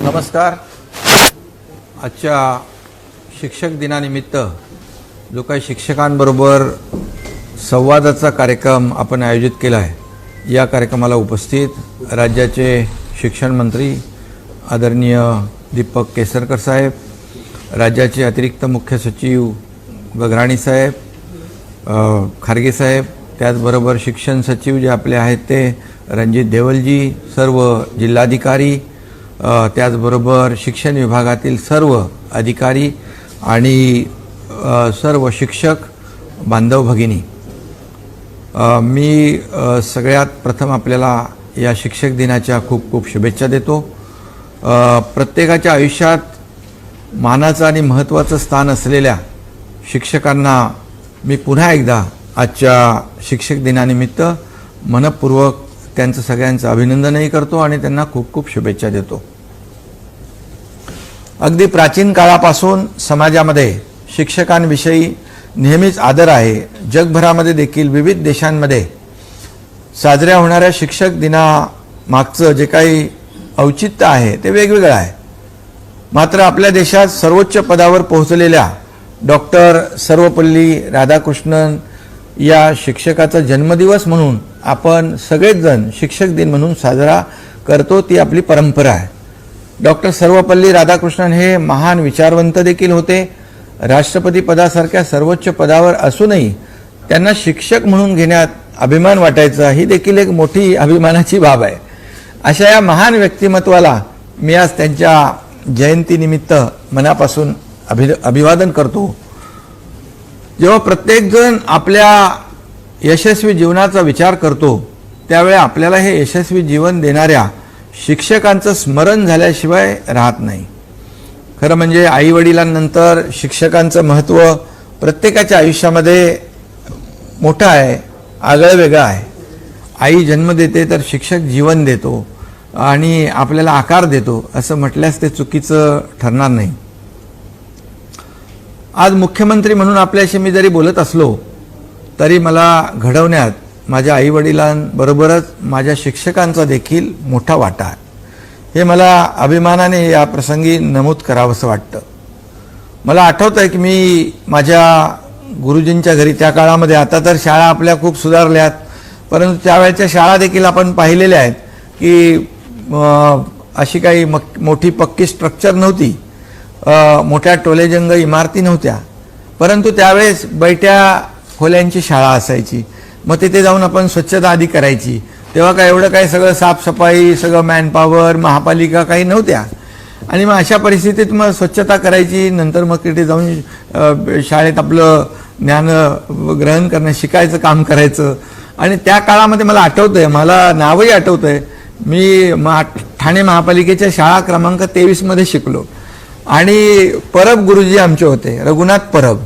नमस्कार. आजच्या शिक्षक दिनानिमित्त जो काही शिक्षकांबरोबर संवादाचा कार्यक्रम आपण आयोजित केला आहे, या कार्यक्रमाला उपस्थित राज्याचे शिक्षण मंत्री आदरणीय दीपक केसरकर साहेब, राज्याचे अतिरिक्त मुख्य सचिव गगराणी साहेब, खारगे साहेब, त्याचबरोबर शिक्षण सचिव जे आपले आहेत ते रणजित देवलजी, सर्व जिल्हाधिकारी, त्याचबरोबर शिक्षण विभागातील सर्व अधिकारी आणि सर्व शिक्षक बांधव भगिनी, मी सगळ्यात प्रथम आपल्याला या शिक्षक दिनाच्या खूप खूप शुभेच्छा देतो. प्रत्येकाच्या आयुष्यात मानाचं आणि महत्त्वाचं स्थान असलेल्या शिक्षकांना मी पुन्हा एकदा आजच्या शिक्षक दिनानिमित्त मनपूर्वक त्यांचं सगळ्यांचं अभिनंदनही करतो आणि त्यांना खूप खूप शुभेच्छा देतो. अगदी प्राचीन काळापासून समाजामध्ये शिक्षकांविषयी नेहमीच आदर आहे. जगभरामध्ये देखील विविध देशांमध्ये साजऱ्या होणाऱ्या शिक्षक दिनामागचं जे काही औचित्य आहे ते वेगवेगळं आहे. मात्र आपल्या देशात सर्वोच्च पदावर पोहोचलेल्या डॉक्टर सर्वपल्ली राधाकृष्णन या शिक्षकाचा जन्मदिवस म्हणून आपण सगळेच जण शिक्षक दिन म्हणून साजरा करतो, ती आपली परंपरा आहे. डॉक्टर सर्वपल्ली राधाकृष्णन हे महान विचारवंत देखील होते. राष्ट्रपती पदासारख्या सर्वोच्च पदावर असूनही त्यांना शिक्षक म्हणून घेण्यात अभिमान वाटायचा, ही देखील एक मोठी अभिमानाची बाब आहे. अशा या महान व्यक्तिमत्वाला मी आज त्यांच्या जयंतीनिमित्त मनापासून अभिवादन करतो. जेव्हा प्रत्येकजण आपल्या यशस्वी जीवनाचा विचार करतो त्यावेळी आपल्याला हे यशस्वी जीवन देणाऱ्या शिक्षकांचं स्मरण झाल्याशिवाय राहत नाही. खरं म्हणजे आईवडिलांनंतर शिक्षकांचं महत्त्व प्रत्येकाच्या आयुष्यामध्ये मोठं आहे, आगळं वेगळं आहे. आई जन्म देते तर शिक्षक जीवन देतो आणि आपल्याला आकार देतो असं म्हटल्यास ते चुकीचं ठरणार नाही. आज मुख्यमंत्री म्हणून आपल्याशी मी जरी बोलत असलो तरी मला घडवण्यात माझ्या आईवडिलांबरोबरच माझ्या शिक्षकांचा देखील मोठा वाटा आहे. हे मला अभिमानाने या प्रसंगी नमूद करावंसं वाटतं. मला आठवतं आहे की मी माझ्या गुरुजींच्या घरी त्या काळामध्ये, आता तर शाळा आपल्या खूप सुधारल्यात, परंतु त्यावेळच्या शाळा देखील आपण पाहिलेल्या आहेत की अशी काही मोठी पक्की स्ट्रक्चर नव्हती, मोठ्या टोलेजंग इमारती नव्हत्या, परंतु त्यावेळेस बैठ्या खोल्यांची शाळा असायची. मग तिथे जाऊन आपण स्वच्छता आधी करायची. तेव्हा काय एवढं काय सगळं साफसफाई, सगळं मॅनपॉवर, महापालिका काही नव्हत्या. आणि मग अशा परिस्थितीत मग स्वच्छता करायची, नंतर मग तिथे जाऊन शाळेत आपलं ज्ञान ग्रहण करणं, शिकायचं काम करायचं. आणि त्या काळामध्ये मला आठवतंय, मला नावही आठवतंय, मी ठाणे महापालिकेच्या शाळा क्रमांक 23 मध्ये शिकलो आणि परब गुरुजी आमचे होते, रघुनाथ परब.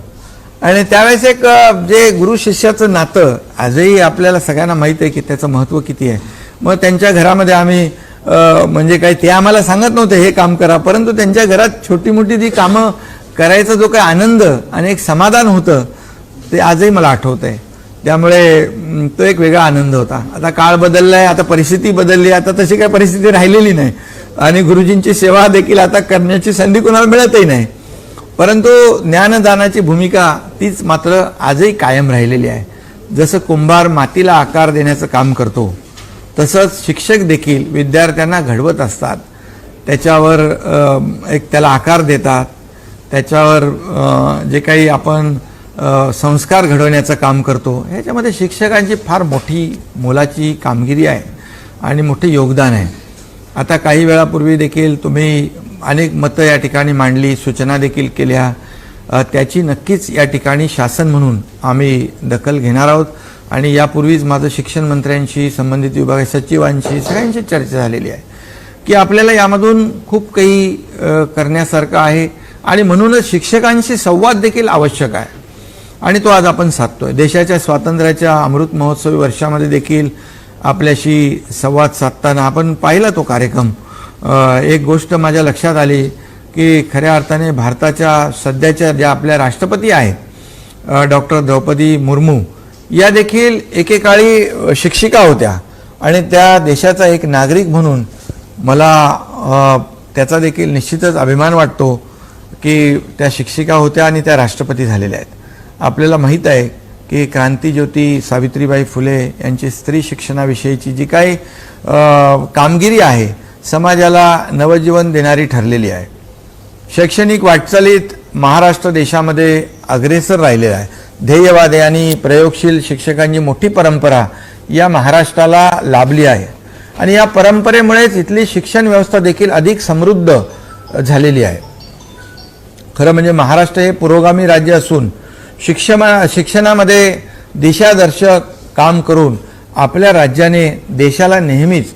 आणि त्यावेळेस एक जे गुरु शिष्याचं नातं आजही आपल्याला सगळ्यांना माहीत आहे की त्याचं महत्त्व किती आहे. मग त्यांच्या घरामध्ये आम्ही म्हणजे काही ते आम्हाला सांगत नव्हते हे काम करा, परंतु त्यांच्या घरात छोटी मोठी जी कामं करायचा जो काही आनंद आणि एक समाधान होतं ते आजही मला आठवतं आहे. त्यामुळे तो एक वेगळा आनंद होता. आता काळ बदलला आहे, आता परिस्थिती बदलली, आता तशी काही परिस्थिती राहिलेली नाही आणि गुरुजींची सेवा देखील आता करण्याची संधी कोणाला मिळतही नाही. परंतु ज्ञानदानाची भूमिका तीच मात्र आजही कायम राहिलेली आहे. जसं कुंभार मातीला आकार देण्याचं काम करतो तसंच शिक्षक देखील विद्यार्थ्यांना घडवत असतात, त्याच्यावर एक त्याला आकार देतात, त्याच्यावर जे काही आपण संस्कार घडवण्याचं काम करतो. ह्याच्यामध्ये शिक्षकांची फार मोठी मोलाची कामगिरी आहे आणि मोठे योगदान आहे. आता काही वेळापूर्वी देखील तुम्ही अनेक मतं या ठिकाणी मांडली, सूचना देखील केल्या. त्याची नक्कीच या ठिकाणी शासन म्हणून आम्ही दखल घेणार आहोत. आणि यापूर्वीच माझं शिक्षण मंत्र्यांशी, संबंधित विभागाच्या सचिवांशी सगळ्यांशी चर्चा झालेली आहे की आपल्याला यामधून खूप काही करण्यासारखं आहे आणि म्हणूनच शिक्षकांशी संवाद देखील आवश्यक आहे आणि तो आज आपण साधतोय. देशाच्या स्वातंत्र्याच्या अमृत महोत्सवी वर्षामध्ये देखील आपल्याशी संवाद साधताना आपण पाहिला तो कार्यक्रम. एक गोष्ट माझ्या लक्षात आली की खऱ्या अर्थाने भारताच्या सध्याच्या ज्या आपल्या राष्ट्रपती आहेत डॉक्टर द्रौपदी मुर्मू, या देखील एकेकाळी शिक्षिका होत्या आणि त्या देशाचा एक नागरिक म्हणून मला त्याचा देखील निश्चितच अभिमान वाटतो की त्या शिक्षिका होत्या आणि त्या राष्ट्रपती झालेल्या आहेत। आपल्याला माहीत आहे की क्रांतीज्योती सावित्रीबाई फुले यांची स्त्री शिक्षणाविषयीची जी काही कामगिरी आहे समाजाला नवजीवन देणारी ठरलेली आहे। शैक्षणिक वाटचालीत महाराष्ट्र देशामध्ये अग्रेसर राहिलेला आहे। ध्येयवादी आणि प्रयोगशील शिक्षकांची मोठी परंपरा या महाराष्ट्राला लाभली आहे आणि या परंपरेमुळेच इथली शिक्षण व्यवस्था देखील अधिक समृद्ध झालेली आहे। खरं म्हणजे महाराष्ट्र हे पुरोगामी राज्य असून शिक्षणामध्ये दिशादर्शक काम करून आपल्या राज्याने देशाला नेहमीच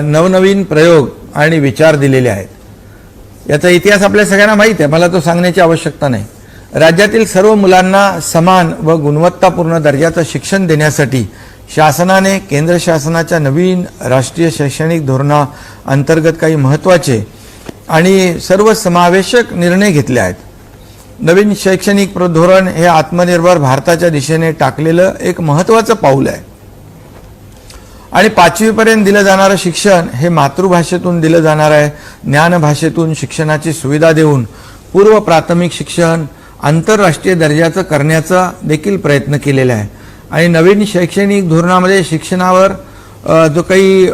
नवनवीन प्रयोग आणि विचार दिलेले आहेत। याचा इतिहास आपल्या सगळ्यांना माहीत आहे, मला तो सांगण्याची आवश्यकता नाही। राज्यातील सर्व मुलांना समान व गुणवत्तापूर्ण दर्जाचं शिक्षण देण्यासाठी शासनाने केंद्र शासनाच्या नवीन राष्ट्रीय शैक्षणिक धोरणाअंतर्गत काही महत्त्वाचे आणि सर्वसमावेशक निर्णय घेतले आहेत। नवीन शैक्षणिक धोरण हे आत्मनिर्भर भारताच्या दिशेने टाकलेलं एक महत्त्वाचं पाऊल आहे आणि 5वी पर्यंत दिलं जाणारं शिक्षण हे मातृभाषेतून दिलं जाणार आहे। ज्ञानभाषेतून शिक्षणाची सुविधा देऊन पूर्व प्राथमिक शिक्षण आंतरराष्ट्रीय दर्जाचं करण्याचा देखील प्रयत्न केलेला आहे आणि नवीन शैक्षणिक धोरणामध्ये शिक्षणावर जो काही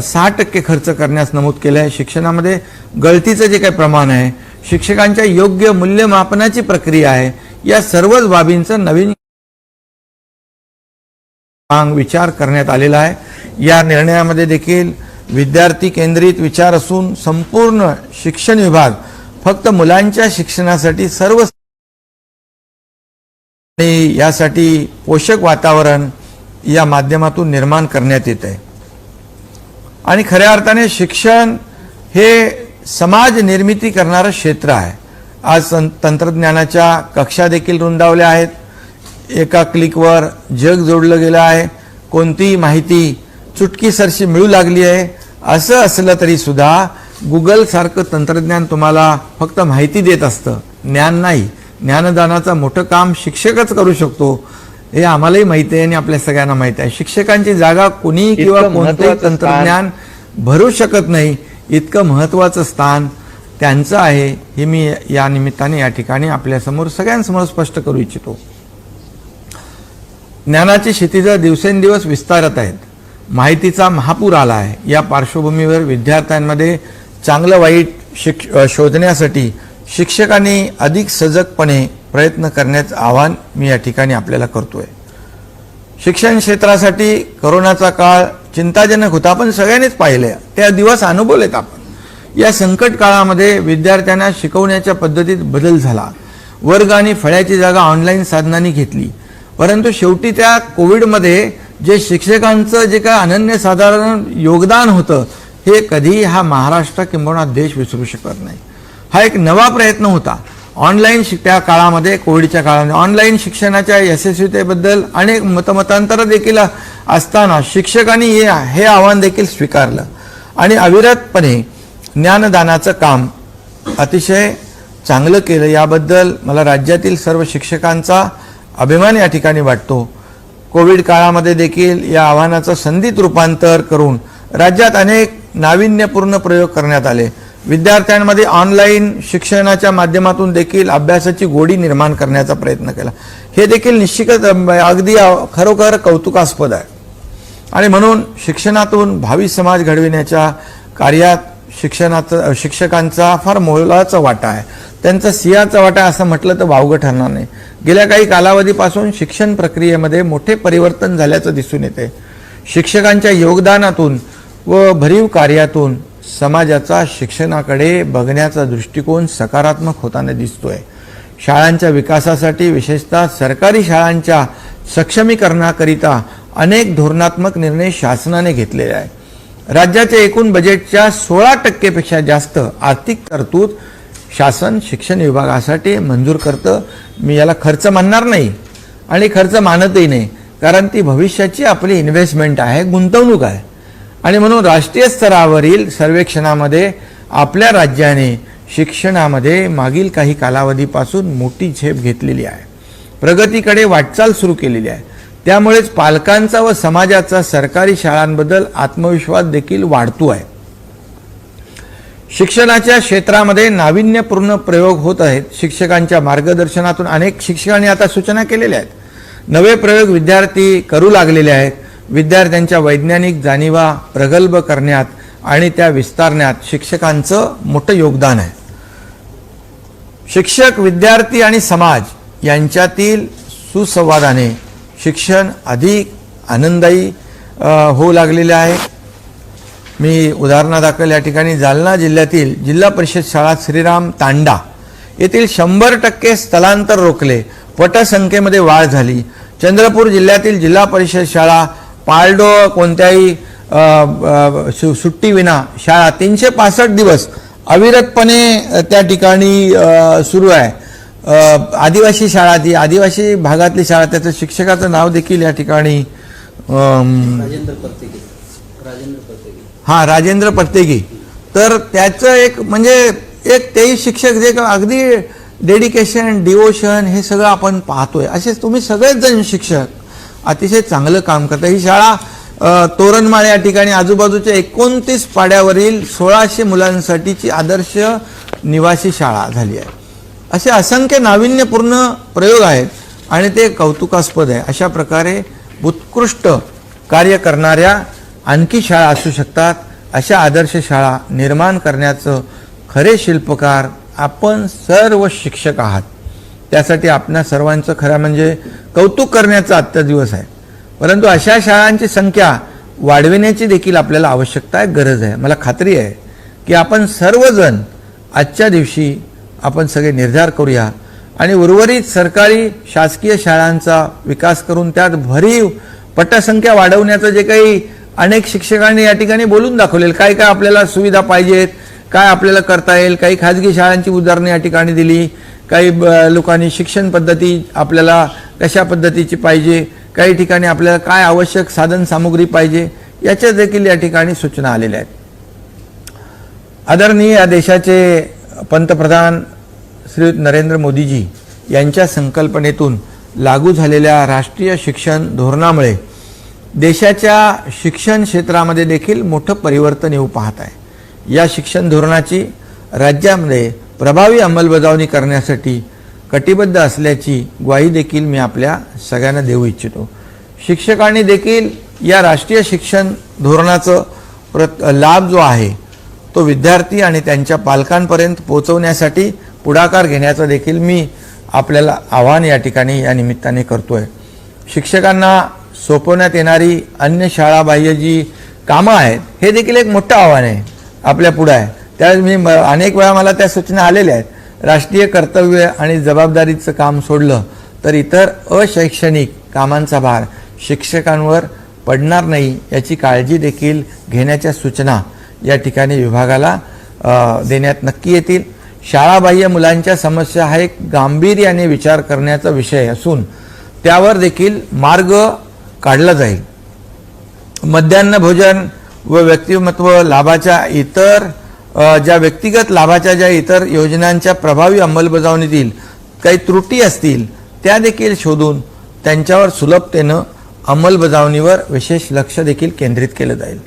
6% खर्च करण्यास नमूद केलं आहे। शिक्षणामध्ये गळतीचं जे काही प्रमाण आहे, शिक्षकांच्या योग्य मूल्यमापनाची प्रक्रिया आहे, या सर्वच बाबींचं नवीन विचार करण्यात आलेला आहे। या निर्णयामध्ये देखील विद्यार्थी केंद्रित विचार असून संपूर्ण शिक्षण विभाग फक्त मुलांच्या शिक्षणासाठी सर्व यासाठी पोषक वातावरण या माध्यमातून निर्माण करण्यात येत आहे आणि खऱ्या अर्थाने शिक्षण हे समाज निर्मिती करणारं क्षेत्र आहे। आज तंत्रज्ञानाच्या कक्षा देखील रुंदावल्या आहेत। एका क्लिकवर जग जोडलं गेलं आहे। कोणतीही माहिती चुटकीसरशी मिळू लागली आहे। असं असलं तरी सुद्धा गुगल सारखं तंत्रज्ञान तुम्हाला फक्त माहिती देत असतं, ज्ञान नाही। ज्ञानदानाचं मोठं काम शिक्षकच करू शकतो हे आम्हालाही माहिती आहे आणि आपल्या सगळ्यांना माहिती आहे। शिक्षकांची जागा कुणी किंवा कोणतेही तंत्रज्ञान भरू शकत नाही, इतकं महत्त्वाचं स्थान त्यांचं आहे हे मी या निमित्ताने या ठिकाणी आपल्यासमोर सगळ्यांसमोर स्पष्ट करू इच्छितो। ज्ञानाची क्षितिजं दिवसेंदिवस विस्तारत आहेत। माहितीचा महापूर आला आहे। या पार्श्वभूमीवर विद्यार्थ्यांमध्ये चांगलं वाईट शोधण्यासाठी शिक्षकांनी अधिक सजगपणे प्रयत्न करण्याचं आवाहन मी या ठिकाणी आपल्याला करतोय। शिक्षण क्षेत्रासाठी कोरोनाचा काळ चिंताजनक होता, आपण सगळ्यांनीच पाहिले, त्या दिवस अनुभवलेत आपण। या संकट काळामध्ये विद्यार्थ्यांना शिकवण्याच्या पद्धतीत बदल झाला। वर्ग आणि फळ्याची जागा ऑनलाईन साधनांनी घेतली, परंतु शेवटी त्या कोविडमध्ये जे शिक्षकांचं जे काय अनन्यसाधारण योगदान होतं हे कधी हा महाराष्ट्र किंबहुना देश विसरू शकत नाही। हा एक नवा प्रयत्न होता। ऑनलाईन त्या काळामध्ये, कोविडच्या काळामध्ये ऑनलाईन शिक्षणाच्या यशस्वीतेबद्दल अनेक मतमतांतर देखील असताना शिक्षकांनी हे आव्हान देखील स्वीकारलं आणि अविरतपणे ज्ञानदानाचं काम अतिशय चांगलं केलं। याबद्दल मला राज्यातील सर्व शिक्षकांचा अभिमान या ठिकाणी वाटतो। कोविड काळामध्ये देखील या आव्हानाचं संधीत रूपांतर करून राज्यात अनेक नाविन्यपूर्ण प्रयोग करण्यात आले। विद्यार्थ्यांमध्ये ऑनलाईन शिक्षणाच्या माध्यमातून देखील अभ्यासाची गोडी निर्माण करण्याचा प्रयत्न केला। हे देखील निश्चितच अगदी खरोखर कौतुकास्पद आहे आणि म्हणून शिक्षणातून भावी समाज घडविण्याच्या कार्यात शिक्षकांचा फार मोलाचा वाटा आहे। त्यांचा सिंहाचा वाटा असं म्हटलं तर वावगं ठरणार नाही। गेल्या काही कालावधीपासून शिक्षण प्रक्रियेमध्ये मोठे परिवर्तन झाल्याचं दिसून येते। शिक्षकांच्या योगदानातून व भरीव कार्यातून समाजाचा शिक्षणाकडे बघण्याचा दृष्टिकोन सकारात्मक होताना दिसतोय। शाळांच्या विकासासाठी विशेषतः सरकारी शाळांच्या सक्षमीकरणाकरिता अनेक धोरणात्मक निर्णय शासनाने घेतलेले आहे। राज्याच्या एकूण बजेटच्या 16% पेक्षा जास्त आर्थिक तरतूद शासन शिक्षण विभागासाठी मंजूर करतं। मी याला खर्च मानणार नाही आणि खर्च मानतही नाही, कारण ती भविष्याची आपली इन्व्हेस्टमेंट आहे, गुंतवणूक आहे आणि म्हणून राष्ट्रीय स्तरावरील सर्वेक्षणामध्ये आपल्या राज्याने शिक्षणामध्ये मागील काही कालावधीपासून मोठी झेप घेतलेली आहे, प्रगतीकडे वाटचाल सुरू केलेली आहे। त्यामुळेच पालकांचा व समाजाचा सरकारी शाळांबद्दल आत्मविश्वास देखील वाढतो आहे। शिक्षणाच्या क्षेत्रामध्ये नाविन्यपूर्ण प्रयोग होत आहेत. शिक्षकांच्या मार्गदर्शनातून अनेक शिक्षकांनी आता सूचना केलेल्या आहेत. नवे प्रयोग विद्यार्थी करू लागलेले आहेत. विद्यार्थ्यांच्या वैज्ञानिक जाणीवा प्रगल्भ करण्यात आणि त्या विस्तारण्यात शिक्षकांचं मोठं योगदान आहे. शिक्षक, विद्यार्थी आणि समाज यांच्यातील सुसंवादाने शिक्षण अधिक आनंददायी होऊ लागलेले आहे. मी उदाहरणादाखल या ठिकाणी जालना जिल्ह्यातील जिल्हा परिषद शाळा श्रीराम तांडा येथील 100% स्थलांतर रोखले, पटसंख्येमध्ये वाढ झाली. चंद्रपूर जिल्ह्यातील जिल्हा परिषद शाळा पारडो कोणत्याही सुट्टीविना शाळा 365 दिवस अविरतपणे त्या ठिकाणी सुरू आहे. आदिवासी शाळा, ती आदिवासी भागातली शाळा, त्याचं शिक्षकाचं नाव देखील या ठिकाणी राजेंद्र पर्तेगी. तर त्याचं एक म्हणजे एक तेही शिक्षक जे अगदी डेडिकेशन, डिवोशन हे सगळं आपण पाहतोय. असे तुम्ही सगळेच जण शिक्षक अतिशय चांगलं काम करता. ही शाळा तोरणमाळ या ठिकाणी आजूबाजूच्या 29 पाड्यावरील 1600 मुलांसाठीची आदर्श निवासी शाळा झाली आहे. असे असंख्य नाविन्यपूर्ण प्रयोग आहेत आणि ते कौतुकास्पद आहे. अशा प्रकारे उत्कृष्ट कार्य करणाऱ्या आणखी शाळा असू शकतात. अशा आदर्श शाळा निर्माण करण्याचं खरे शिल्पकार आपण सर्व शिक्षक आहात. त्यासाठी आपणा सर्वांचं खरं म्हणजे कौतुक करण्याचा आजचा दिवस आहे. परंतु अशा शाळांची संख्या वाढविण्याची देखील आपल्याला आवश्यकता आहे, गरज आहे. मला खात्री आहे की आपण सर्वजण आजच्या दिवशी आपण सगळे निर्धार करूया आणि उर्वरित सरकारी शासकीय शाळांचा विकास करून त्यात भरीव पटसंख्या वाढवण्याचं जे काही अनेक शिक्षकांनी या ठिकाणी बोलून दाखवलेलं, काय काय आपल्याला सुविधा पाहिजेत, काय आपल्याला करता येईल. काही खाजगी शाळांची उदाहरणे या ठिकाणी दिली. काही लोकांनी शिक्षण पद्धती आपल्याला कशा पद्धतीची पाहिजे, काही ठिकाणी आपल्याला काय आवश्यक साधन सामुग्री पाहिजे, याच्या देखील या ठिकाणी सूचना आलेल्या आहेत. आदरणीय या देशाचे पंतप्रधान श्री नरेंद्र मोदीजी यांच्या संकल्पनेतून लागू झालेल्या राष्ट्रीय शिक्षण धोरणामुळे देशाच्या शिक्षण क्षेत्रामध्ये देखील मोठं परिवर्तन येऊ पाहत आहे. या शिक्षण धोरणाची राज्यामध्ये प्रभावी अंमलबजावणी करण्यासाठी कटिबद्ध असल्याची ग्वाही देखील मी आपल्या सगळ्यांना देऊ इच्छितो. शिक्षकांनी देखील या राष्ट्रीय शिक्षण धोरणाचं लाभ जो आहे तो विद्यार्थी आणि त्यांच्या पालकांपर्यंत पोहोचवण्यासाठी पुढाकार घेण्याचं देखील मी आपल्याला आवाहन या ठिकाणी या निमित्ताने करतोय. शिक्षकांना सोपवण्यात येणारी अन्य शाळाबाह्य जी कामं आहेत हे देखील एक मोठं आव्हान आहे, आपल्या पुढे आहे. त्यावेळेस मी अनेक वेळा मला त्या सूचना आलेल्या आहेत. राष्ट्रीय कर्तव्य आणि जबाबदारीचं काम सोडलं तर इतर अशैक्षणिक कामांचा भार शिक्षकांवर पडणार नाही याची काळजी देखील घेण्याच्या सूचना या ठिकाणी विभागाला देण्यात नक्की येतील. शाळाबाह्य मुलांच्या समस्या हा एक गांभीर्याने विचार करण्याचा विषय असून त्यावर देखील मार्ग काढला जाईल. मध्यान्ह भोजन व व्यक्तिमत्व लाभाच्या इतर ज्या व्यक्तिगत लाभाच्या ज्या इतर योजनांच्या प्रभावी अंमलबजावणीतील काही त्रुटी असतील त्या देखील शोधून त्यांच्यावर सुलभतेनं अंमलबजावणीवर विशेष लक्ष देखील केंद्रित केलं जाईल.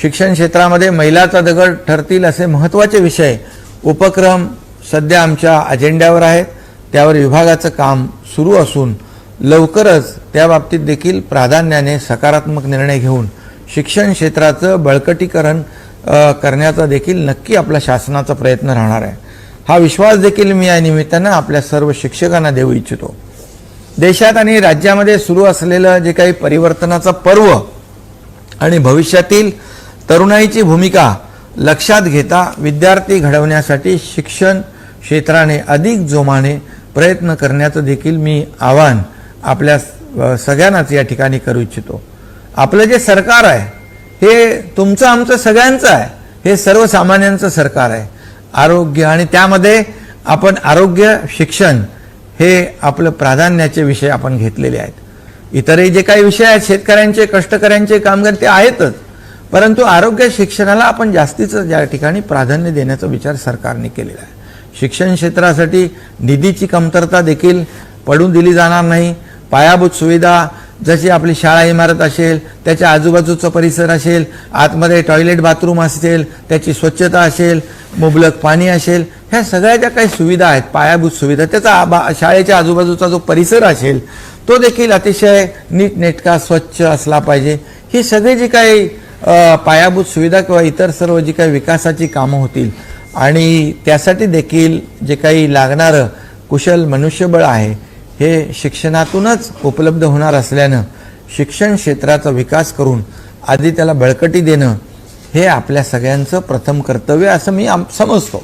शिक्षण क्षेत्रामध्ये मैलाचा दगड ठरतील असे महत्त्वाचे विषय उपक्रम सध्या आमच्या अजेंड्यावर आहेत. त्यावर विभागाचं काम सुरू असून लवकरच त्या बाबतीत देखील प्राधान्याने सकारात्मक निर्णय घेऊन शिक्षण क्षेत्राचं बळकटीकरण करण्याचा देखील नक्की आपला शासनाचा प्रयत्न राहणार आहे. हा विश्वास देखील मी या निमित्तानं आपल्या सर्व शिक्षकांना देऊ इच्छितो. देशात आणि राज्यामध्ये सुरू असलेलं जे काही परिवर्तनाचा पर्व आणि भविष्यातील तरुणाईची भूमिका लक्षात घेता विद्यार्थी घडवण्यासाठी शिक्षण क्षेत्राने अधिक जोमाने प्रयत्न करण्याचं देखील मी आवाहन आपल्या सगळ्यांनाच या ठिकाणी करू इच्छितो. आपलं जे सरकार आहे हे तुमचं आमचं सगळ्यांचं आहे. हे सर्वसामान्यांचं सरकार आहे. आरोग्य आणि त्यामध्ये आपण आरोग्य शिक्षण हे आपलं प्राधान्याचे विषय आपण घेतलेले आहेत. इतरही जे काही विषय आहेत शेतकऱ्यांचे, कष्टकऱ्यांचे, कामगार ते आहेतच, परंतु आरोग्य शिक्षणाला आपण जास्तीचं या ठिकाणी प्राधान्य देण्याचा विचार सरकारने केलेला आहे. शिक्षण क्षेत्रासाठी निधीची कमतरता देखील पडून दिली जाणार नाही. पायाभूत सुविधा जशी आपली शाळा इमारत असेल, त्याच्या आजूबाजूचा परिसर असेल, आतमध्ये टॉयलेट बाथरूम असेल, त्याची स्वच्छता असेल, मुबलक पाणी असेल, ह्या सगळ्या ज्या काही सुविधा आहेत, पायाभूत सुविधा, त्याचा शाळेच्या आजूबाजूचा जो परिसर असेल तो देखील अतिशय नीटनेटका स्वच्छ असला पाहिजे. ही सगळी जी काही पायाभूत सुविधा किंवा इतर सर्व जी काही विकासाची कामं होतील आणि त्यासाठी देखील जे काही लागणारं कुशल मनुष्यबळ आहे हे शिक्षणातूनच उपलब्ध होणार असल्यानं शिक्षण क्षेत्राचा विकास करून आधी त्याला बळकटी देणं हे आपल्या सगळ्यांचं प्रथम कर्तव्य असं मी समजतो.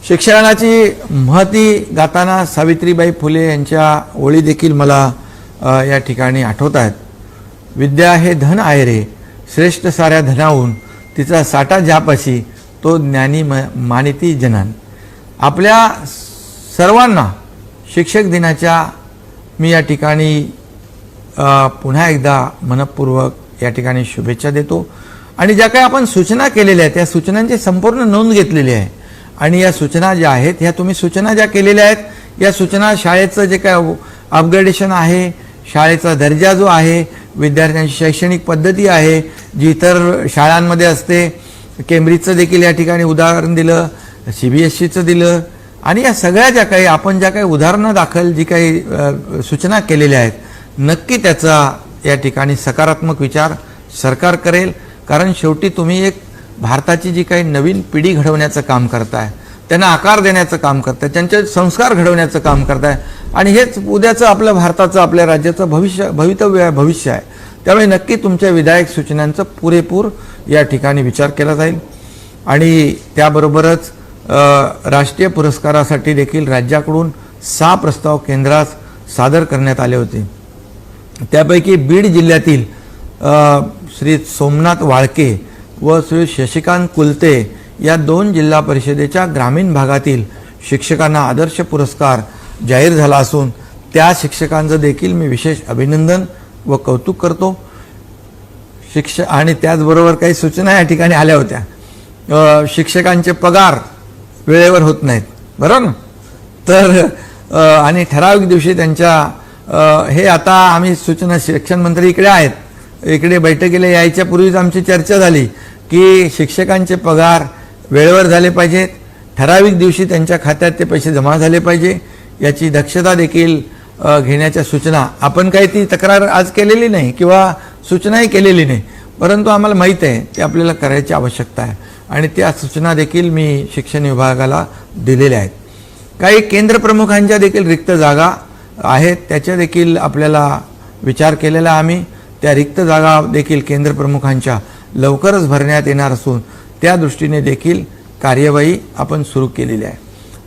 शिक्षणाची महती गाताना सावित्रीबाई फुले यांच्या ओळी देखील मला या ठिकाणी आठवत आहेत. विद्या हे धन आहे रे, श्रेष्ठ साऱ्या धनाहून तिचा साठा ज्यापाशी तो ज्ञानी मानिती जनान. आपल्या सर्वांना शिक्षक दिनाच्या मी या ठिकाणी पुन्हा एकदा मनपूर्वक या ठिकाणी शुभेच्छा देतो. आणि ज्या काही आपण सूचना केलेल्या आहेत त्या सूचनांची संपूर्ण नोंद घेतलेली आहे आणि या सूचना ज्या आहेत ह्या तुम्ही सूचना ज्या केलेल्या आहेत या सूचना शाळेचं जे काय अपग्रेडेशन आहे, शाळेचा दर्जा जो आहे, विद्यार्थ्यांची शैक्षणिक पद्धती आहे जी इतर शाळांमध्ये असते, केम्ब्रिजचं देखील या ठिकाणी उदाहरण दिलं, CBSEचं दिलं आणि या सगळ्या ज्या काही आपण ज्या काही उदाहरणं दाखल जी काही सूचना केलेल्या आहेत नक्की त्याचा या ठिकाणी सकारात्मक विचार सरकार करेल. कारण शेवटी तुम्ही एक भारताची जी काही नवीन पिढी घडवण्याचं काम करताय, त्यांना आकार देण्याचं काम करताय, त्यांचे संस्कार घडवण्याचं काम करताय आणि हेच उद्याचं आपल्या भारताचं आपल्या राज्याचं भवितव्य आहे, भविष्य आहे. त्यामुळे नक्की तुमच्या विधायक सूचनांचं पुरेपूर या ठिकाणी विचार केला जाईल. आणि त्याबरोबरच राष्ट्रीय पुरस्कारासाठी देखील राज्याकडून 6 प्रस्ताव केंद्रास सादर करण्यात आले होते. त्यापैकी बीड जिल्ह्यातील श्री सोमनाथ वाळके व श्री शशिकांत कुलते या 2 जिल्हा परिषदेच्या ग्रामीण भागातील शिक्षकांना आदर्श पुरस्कार जाहीर झाला असून त्या शिक्षकांचं देखील मी विशेष अभिनंदन व कौतुक करतो. आणि त्याचबरोबर काही सूचना या ठिकाणी आल्या होत्या. शिक्षकांचे पगार वेळेवर होत नाहीत, बरोबर ना? तर आणि ठराविक दिवशी त्यांच्या हे आता आम्ही सूचना शिक्षण मंत्री इकडे आहेत, इकडे बैठकीला यायच्या पूर्वीच आमची चर्चा झाली की शिक्षकांचे पगार वेळेवर झाले पाहिजेत, ठराविक दिवशी त्यांच्या खात्यात ते पैसे जमा झाले पाहिजे याची दक्षता देखील घेण्याच्या सूचना. आपण काही ती तक्रार आज केलेली नाही किंवा सूचनाही केलेली नाही, परंतु आम्हाला माहीत आहे ते आपल्याला करायची आवश्यकता आहे आणि त्या सूचना देखील मी शिक्षण विभागाला दिलेल्या आहेत. काही केंद्र प्रमुखांच्या देखील रिक्त जागा आहेत, त्याच्या देखील आपल्याला विचार केलेला आम्ही. त्या रिक्त जागा देखील केंद्र प्रमुखांच्या लवकरच भरण्यात येणार असून त्या दृष्टीने देखील कार्यवाही आपण सुरू केलेली आहे.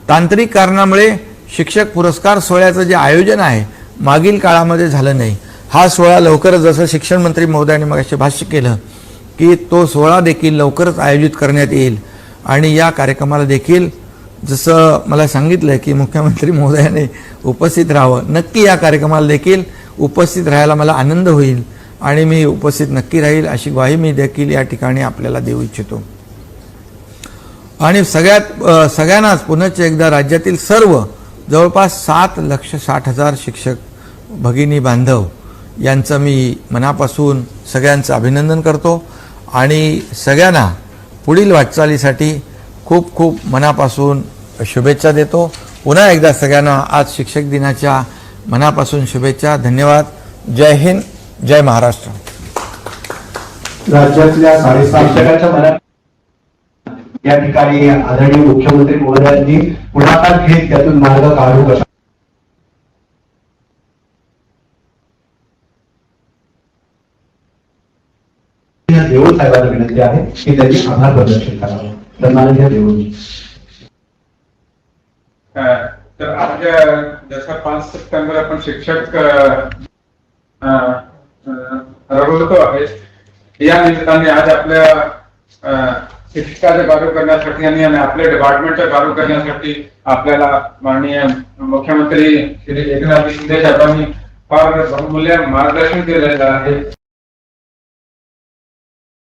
तांत्रिक कारणामुळे शिक्षक पुरस्कार सोहळ्याचं जे आयोजन आहे मागील काळामध्ये झालं नाही. हा सोहळा लवकरच, जसं शिक्षण मंत्री महोदयांनी मगाशी भाष्य केलं की तो सोहळा देखील लवकरच आयोजित करण्यात येईल आणि या कार्यक्रमाला देखील जसं मला सांगितलं की मुख्यमंत्री महोदयाने उपस्थित राहावं, नक्की या कार्यक्रमाला देखील उपस्थित राहायला मला आनंद होईल आणि मी उपस्थित नक्की राहील अशी ग्वाही मी देखील या ठिकाणी आपल्याला देऊ इच्छितो. आणि सगळ्यांनाच पुन्हा एकदा राज्यातील सर्व जवळपास 7,60,000 शिक्षक भगिनी बांधव यांचं मी मनापासून सगळ्यांचं अभिनंदन करतो आणि सगळ्यांना पुढील वाटचालीसाठी खूप खूप मनापासून शुभेच्छा देतो. पुन्हा एकदा सगळ्यांना आज शिक्षक दिनाच्या मनापासून शुभेच्छा. धन्यवाद. जय हिंद, जय महाराष्ट्र. राज्यातल्या 7.5 शिक्षकांच्या मनात या ठिकाणी आदरणीय मुख्यमंत्री महोदयांनी पुढाकार घेत त्यातून मार्ग काढू कसा देऊळ साहेबांना विनंती आहे की त्यांनी आभार प्रदर्शन करावं. सन्माननीय देऊळ. तर आज जसं 5 सप्टेंबर आपण शिक्षक राबवतो आहे, या निमित्ताने आज आपल्या शिक्षकाचे कार्य करण्यासाठी आणि आपल्या डिपार्टमेंटचे कार्य करण्यासाठी आपल्याला माननीय मुख्यमंत्री श्री एकनाथ शिंदे साहेबांनी फार बहुमूल्य मार्गदर्शन केलेलं आहे.